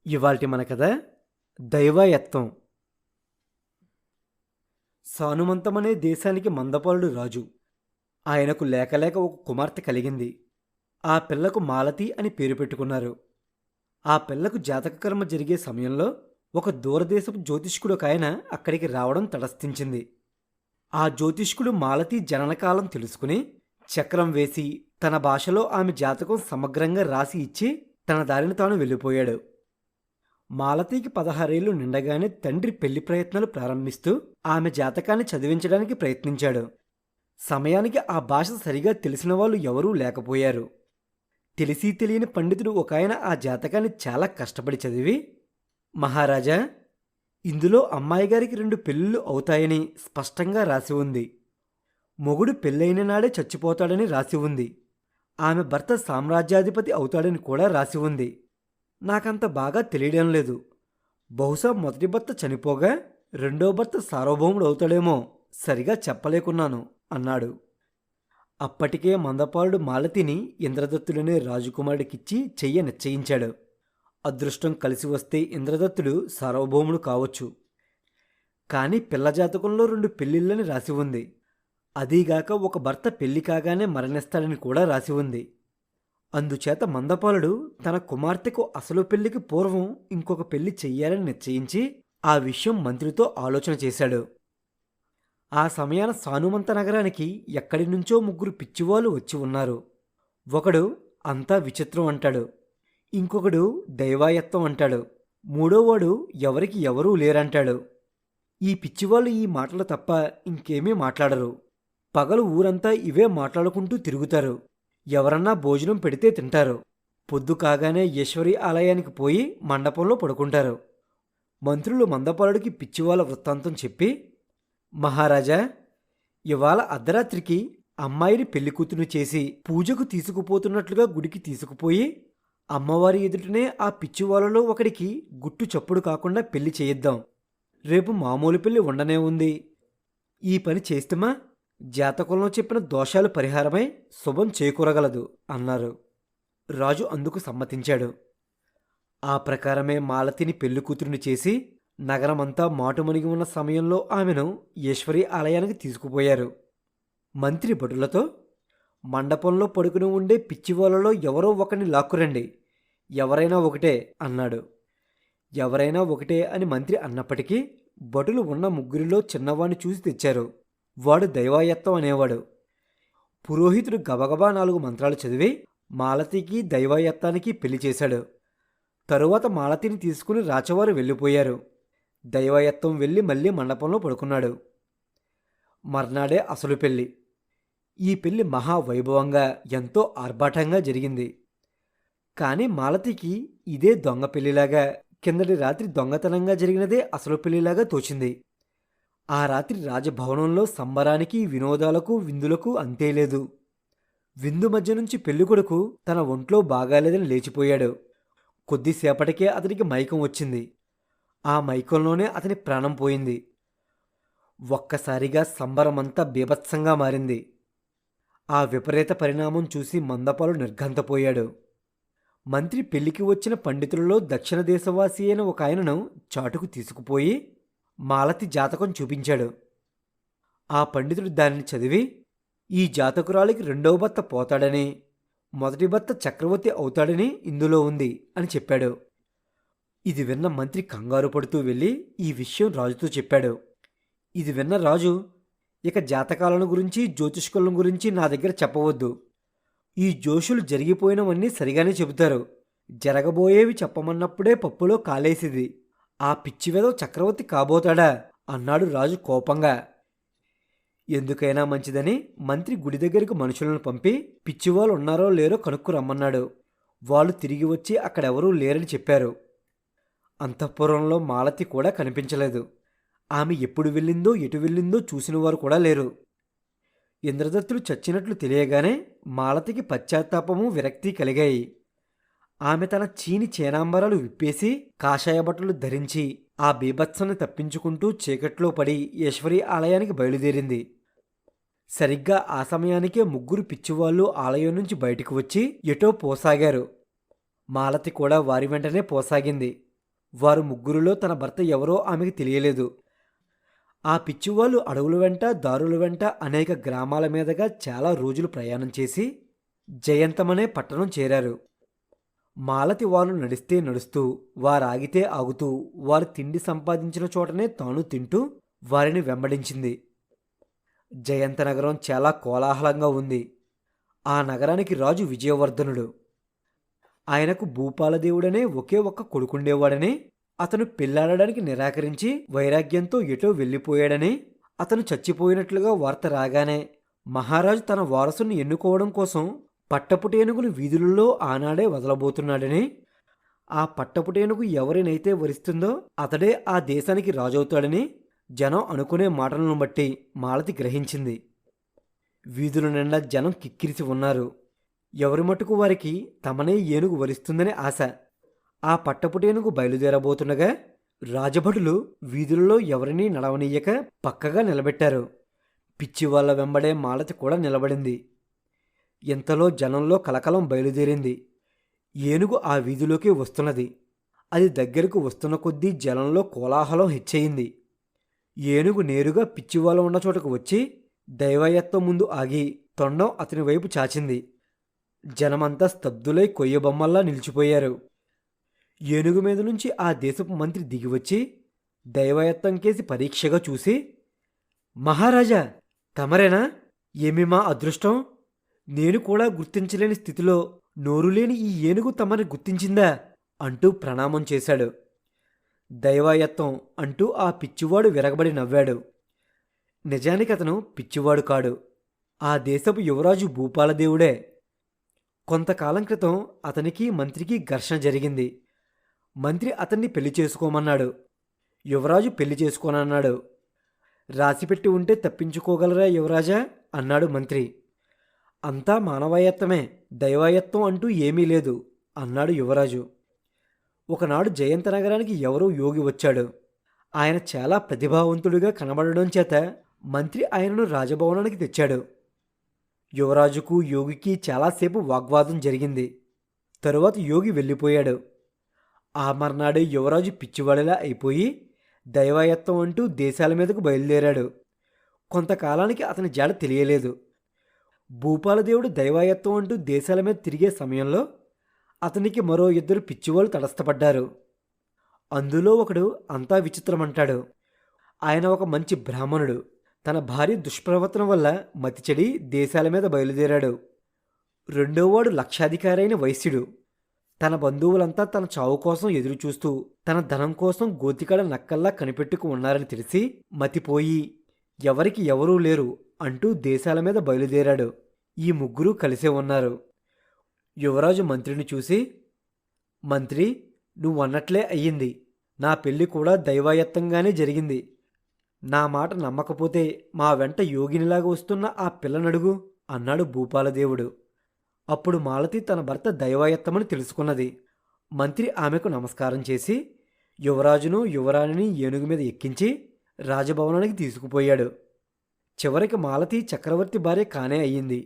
ఇవాల్టి మన కథ దైవయత్వం. సానుమంతమనే దేశానికి మందపాలుడు రాజు. ఆయనకు లేకలేక ఒక కుమార్తె కలిగింది. ఆ పిల్లకు మాలతి అని పేరు పెట్టుకున్నారు. ఆ పిల్లకు జాతకకర్మ జరిగే సమయంలో ఒక దూరదేశపు జ్యోతిష్కుడొకాయన అక్కడికి రావడం తటస్థించింది. ఆ జ్యోతిష్కుడు మాలతి జననకాలం తెలుసుకుని చక్రం వేసి తన భాషలో ఆమె జాతకం సమగ్రంగా రాసి ఇచ్చి తన దారిని తాను వెళ్ళిపోయాడు. మాలతీకి 16 ఏళ్లు నిండగానే తండ్రి పెళ్లి ప్రయత్నాలు ప్రారంభిస్తూ ఆమె జాతకాన్ని చదివించడానికి ప్రయత్నించాడు. సమయానికి ఆ భాష సరిగా తెలిసిన వాళ్ళు ఎవరూ లేకపోయారు. తెలిసి తెలియని పండితుడు ఒకాయన ఆ జాతకాన్ని చాలా కష్టపడి చదివి, మహారాజా, ఇందులో అమ్మాయి గారికి 2 పెళ్ళిళ్ళు అవుతాయని స్పష్టంగా రాసి ఉంది. మొగుడు పెళ్ళైన నాడే చచ్చిపోతాడని రాసి ఉంది. ఆమె భర్త సామ్రాజ్యాధిపతి అవుతాడని కూడా రాసి ఉంది. నాకంత బాగా తెలియడం లేదు. బహుశా మొదటి భర్త చనిపోగా రెండో భర్త సార్వభౌముడు అవుతాడేమో, సరిగా చెప్పలేకున్నాను అన్నాడు. అప్పటికే మందపాలుడు మాలతిని ఇంద్రదత్తుడనే రాజకుమారుడికిచ్చి చెయ్య నిశ్చయించాడు. అదృష్టం కలిసి వస్తే ఇంద్రదత్తుడు సార్వభౌముడు కావచ్చు. కానీ పిల్ల జాతకంలో 2 పెళ్ళిళ్ళని రాసి ఉంది. అదీగాక ఒక భర్త పెళ్లి కాగానే మరణిస్తాడని కూడా రాసి ఉంది. అందుచేత మందపాలుడు తన కుమార్తెకు అసలు పెళ్లికి పూర్వం ఇంకొక పెళ్లి చెయ్యాలని నిశ్చయించి ఆ విషయం మంత్రితో ఆలోచన చేశాడు. ఆ సమయాన సానుమంత నగరానికి ఎక్కడి నుంచో 3 పిచ్చివాళ్ళు వచ్చి ఉన్నారు. ఒకడు అంతా విచిత్రం అంటాడు, ఇంకొకడు దైవాయత్వం అంటాడు, మూడోవాడు ఎవరికి ఎవరూ లేరంటాడు. ఈ పిచ్చివాళ్ళు ఈ మాటలు తప్ప ఇంకేమీ మాట్లాడరు. పగలు ఊరంతా ఇవే మాట్లాడుకుంటూ తిరుగుతారు. ఎవరన్నా భోజనం పెడితే తింటారు. పొద్దు కాగానే ఈశ్వరి ఆలయానికి పోయి మండపంలో పడుకుంటారు. మంత్రులు మందపాలుడికి పిచ్చివాళ్ళ వృత్తాంతం చెప్పి, మహారాజా, ఇవాళ అర్ధరాత్రికి అమ్మాయిని పెళ్లికూతురు చేసి పూజకు తీసుకుపోతున్నట్లుగా గుడికి తీసుకుపోయి అమ్మవారి ఎదుటనే ఆ పిచ్చివాళ్ళలో ఒకడికి గుట్టు చప్పుడు కాకుండా పెళ్లి చేయిద్దాం. రేపు మామూలు పెళ్లి ఉండనే ఉంది. ఈ పని చేస్తమా జాతకంలో చెప్పిన దోషాలు పరిహారమై శుభం చేకూరగలదు అన్నారు. రాజు అందుకు సమ్మతించాడు. ఆ ప్రకారమే మాలతిని పెళ్లికూతురిని చేసి నగరమంతా మాటుమణిగి ఉన్న సమయంలో ఆమెను ఈశ్వరి ఆలయానికి తీసుకుపోయారు. మంత్రి భటులతో, మండపంలో పడుకుని ఉండే పిచ్చివాళ్ళలో ఎవరో ఒకరిని లాక్కురండి, ఎవరైనా ఒకటే అన్నాడు. ఎవరైనా ఒకటే అని మంత్రి అన్నప్పటికీ భటులు ఉన్న 3 చిన్నవాణ్ణి చూసి తెచ్చారు. వాడు దైవాయత్వం అనేవాడు. పురోహితుడు గబగబా 4 మంత్రాలు చదివి మాలతికి దైవాయత్తానికి పెళ్లి చేశాడు. తరువాత మాలతిని తీసుకుని రాచవారు వెళ్ళిపోయారు. దైవాయత్వం వెళ్ళి మళ్ళీ మండపంలో పడుకున్నాడు. మర్నాడే అసలు పెళ్లి. ఈ పెళ్లి మహావైభవంగా ఎంతో ఆర్భాటంగా జరిగింది. కానీ మాలతికి ఇదే దొంగ పెళ్లిలాగా, కిందటి రాత్రి దొంగతనంగా జరిగినదే అసలు పెళ్లిలాగా తోచింది. ఆ రాత్రి రాజభవనంలో సంబరానికి, వినోదాలకు, విందులకు అంతేలేదు. విందు మధ్య నుంచి పెళ్ళికొడుకు తన ఒంట్లో బాగాలేదని లేచిపోయాడు. కొద్దిసేపటికే అతనికి మైకం వచ్చింది. ఆ మైకంలోనే అతని ప్రాణం పోయింది. ఒక్కసారిగా సంబరమంతా బీభత్సంగా మారింది. ఆ విపరీత పరిణామం చూసి మందపాలు నిర్ఘంతపోయాడు. మంత్రి పెళ్లికి వచ్చిన పండితులలో దక్షిణ దేశవాసి అయిన ఒక ఆయనను చాటుకు తీసుకుపోయి మాలతి జాతకం చూపించాడు. ఆ పండితుడు దానిని చదివి, ఈ జాతకురాలికి రెండవ భర్త పోతాడని, మొదటి భర్త చక్రవర్తి అవుతాడని ఇందులో ఉంది అని చెప్పాడు. ఇది విన్న మంత్రి కంగారు పడుతూ వెళ్ళి ఈ విషయం రాజుతో చెప్పాడు. ఇది విన్న రాజు, ఇక జాతకాలను గురించి, జ్యోతిష్కులను గురించి నా దగ్గర చెప్పవద్దు. ఈ జోషులు జరిగిపోయినవన్నీ సరిగానే చెబుతారు. జరగబోయేవి చెప్పమన్నప్పుడే పప్పులో కాలేసిది. ఆ పిచ్చివేదో చక్రవర్తి కాబోతాడా అన్నాడు రాజు కోపంగా. ఎందుకైనా మంచిదని మంత్రి గుడి దగ్గరికి మనుషులను పంపి పిచ్చివాళ్ళు ఉన్నారో లేరో కనుక్కు రమ్మన్నాడు. వాళ్ళు తిరిగి వచ్చి అక్కడెవరూ లేరని చెప్పారు. అంతఃపురంలో మాలతి కూడా కనిపించలేదు. ఆమె ఎప్పుడు వెళ్ళిందో ఎటు వెళ్ళిందో చూసినవారు కూడా లేరు. ఇంద్రదత్తుడు చచ్చినట్లు తెలియగానే మాలతికి పశ్చాత్తాపము, విరక్తి కలిగాయి. ఆమె తన చీని చేనాంబరాలు విప్పేసి కాషాయ బట్టలు ధరించి ఆ బీభత్సాన్ని తప్పించుకుంటూ చీకట్లో పడి ఈశ్వరి ఆలయానికి బయలుదేరింది. సరిగ్గా ఆ సమయానికే 3 పిచ్చివాళ్ళు ఆలయం నుంచి బయటకు వచ్చి ఎటో పోసాగారు. మాలతి కూడా వారి వెంటనే పోసాగింది. వారు ముగ్గురిలో తన భర్త ఎవరో ఆమెకు తెలియలేదు. ఆ పిచ్చివాళ్ళు అడవుల వెంట దారుల వెంట అనేక గ్రామాల మీదుగా చాలా రోజులు ప్రయాణం చేసి జయంతమనే పట్టణం చేరారు. మాలతి వాళ్ళు నడిస్తే నడుస్తూ, వారాగితే ఆగుతూ, వారు తిండి సంపాదించిన చోటనే తాను తింటూ వారిని వెంబడించింది. జయంత నగరం చాలా కోలాహలంగా ఉంది. ఆ నగరానికి రాజు విజయవర్ధనుడు. ఆయనకు భూపాలదేవుడనే ఒకే ఒక్క కొడుకుండేవాడని, అతను పెళ్లాడడానికి నిరాకరించి వైరాగ్యంతో ఎటో వెళ్ళిపోయాడని, అతను చచ్చిపోయినట్లుగా వార్త రాగానే మహారాజు తన వారసుని ఎన్నుకోవడం కోసం పట్టపుటేనుగును వీధులలో ఆనాడే వదలబోతున్నాడని, ఆ పట్టపుటేనుగు ఎవరినైతే వరిస్తుందో అతడే ఆ దేశానికి రాజవుతాడని జనం అనుకునే మాటలను బట్టి మాలతి గ్రహించింది. వీధుల నిండా జనం కిక్కిరిసి ఉన్నారు. ఎవరి మటుకు వారికి తమనే ఏనుగు వరిస్తుందని ఆశ. ఆ పట్టపుటేనుగు బయలుదేరబోతుండగా రాజభటులు వీధులలో ఎవరినీ నడవనీయక పక్కగా నిలబెట్టారు. పిచ్చివాళ్ల వెంబడే మాలతి కూడా నిలబడింది. ఇంతలో జనంలో కలకలం బయలుదేరింది. ఏనుగు ఆ వీధిలోకి వస్తున్నది. అది దగ్గరకు వస్తున్న కొద్దీ జనంలో కోలాహలం హెచ్చయింది. ఏనుగు నేరుగా పిచ్చివాళ్ళ ఉన్న చోటకు వచ్చి దైవయత్వం ముందు ఆగి తొండం అతని వైపు చాచింది. జనమంతా స్తబ్దులై కొయ్యబొమ్మల్లా నిలిచిపోయారు. ఏనుగు మీద నుంచి ఆ దేశపు మంత్రి దిగివచ్చి దైవయత్వం కేసి పరీక్షగా చూసి, మహారాజా, తమరేనా? ఏమి మా అదృష్టం! నేను కూడా గుర్తించలేని స్థితిలో నోరులేని ఈ ఏనుగు తమని గుర్తించిందా అంటూ ప్రణామం చేశాడు. దైవాయత్వం అంటూ ఆ పిచ్చివాడు విరగబడి నవ్వాడు. నిజానికి అతను పిచ్చివాడు కాడు. ఆ దేశపు యువరాజు భూపాలదేవుడే. కొంతకాలం క్రితం అతనికి మంత్రికి ఘర్షణ జరిగింది. మంత్రి అతన్ని పెళ్లి చేసుకోమన్నాడు. యువరాజు పెళ్లి చేసుకోనన్నాడు. రాసిపెట్టి ఉంటే తప్పించుకోగలరా యువరాజా అన్నాడు మంత్రి. అంతా మానవాయత్తమే, దైవాయత్వం అంటూ ఏమీ లేదు అన్నాడు యువరాజు. ఒకనాడు జయంత నగరానికి ఎవరో యోగి వచ్చాడు. ఆయన చాలా ప్రతిభావంతుడిగా కనబడడం చేత మంత్రి ఆయనను రాజభవనానికి తెచ్చాడు. యువరాజుకు యోగికి చాలాసేపు వాగ్వాదం జరిగింది. తరువాత యోగి వెళ్ళిపోయాడు. ఆ మర్నాడే యువరాజు పిచ్చివాడిలా అయిపోయి దైవాయత్వం అంటూ దేశాల మీదకు బయలుదేరాడు. కొంతకాలానికి అతని జాడ తెలియలేదు. భూపాలదేవుడు దైవాయత్వం అంటూ దేశాల మీద తిరిగే సమయంలో అతనికి మరో ఇద్దరు పిచ్చివాళ్ళు తటస్థపడ్డారు. అందులో ఒకడు అంతా విచిత్రమంటాడు. ఆయన ఒక మంచి బ్రాహ్మణుడు. తన భార్య దుష్ప్రవర్తన వల్ల మతిచెడి దేశాల మీద బయలుదేరాడు. రెండోవాడు లక్షాధికారైన వైశ్యుడు. తన బంధువులంతా తన చావు కోసం ఎదురుచూస్తూ తన ధనం కోసం గోతికాడ నక్కల్లా కనిపెట్టుకు ఉన్నారని తెలిసి మతిపోయి ఎవరికి ఎవరూ లేరు అంటూ దేశాల మీద బయలుదేరాడు. ఈ ముగ్గురు కలిసే ఉన్నారు. యువరాజు మంత్రిని చూసి, మంత్రి, నువ్వన్నట్లే అయ్యింది. నా పెళ్లి కూడా దైవాయత్తంగానే జరిగింది. నా మాట నమ్మకపోతే మా వెంట యోగినిలాగా వస్తున్న ఆ పిల్లనడుగు అన్నాడు భూపాలదేవుడు. అప్పుడు మాలతి తన భర్త దైవాయత్తమని తెలుసుకున్నది. మంత్రి ఆమెకు నమస్కారం చేసి యువరాజును యువరాణిని ఏనుగు మీద ఎక్కించి రాజభవనానికి తీసుకుపోయాడు. చివరికి మాలతి చక్రవర్తి భార్య కానే అయ్యింది.